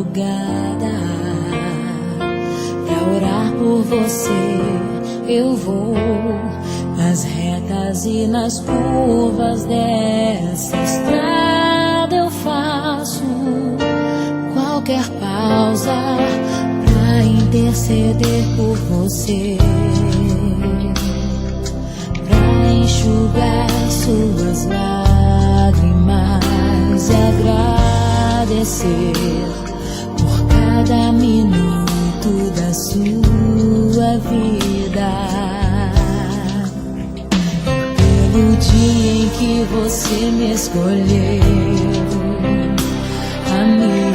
madrugada pra orar por você. Eu vou nas retas e nas curvas dessa estrada. Eu faço qualquer pausa pra interceder por você, pra enxugar suas lágrimas e agradecer por cada minuto da sua vida, pelo dia em que você me escolheu, amiga.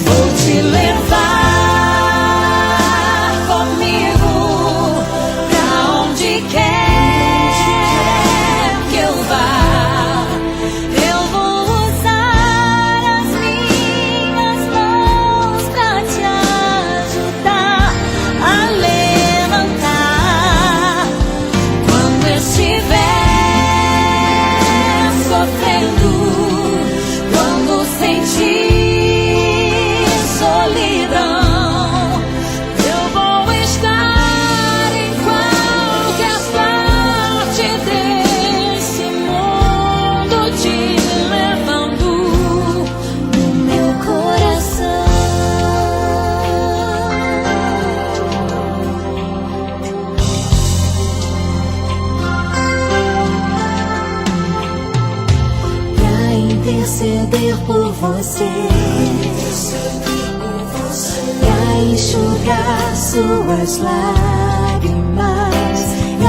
Vou te levar comigo pra onde quer que eu vá. Eu vou usar as minhas mãos pra te ajudar a levantar quando estiver sofrendo, quando sentir solidão. Eu vou estar em qualquer parte desse mundo, te levando no meu coração. Pra interceder por você, pra enxugar suas lágrimas e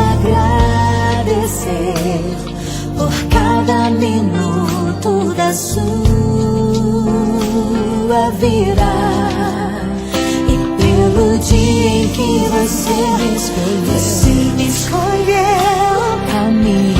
agradecer por cada minuto da sua vida, e pelo dia em que você me escolheu, amiga.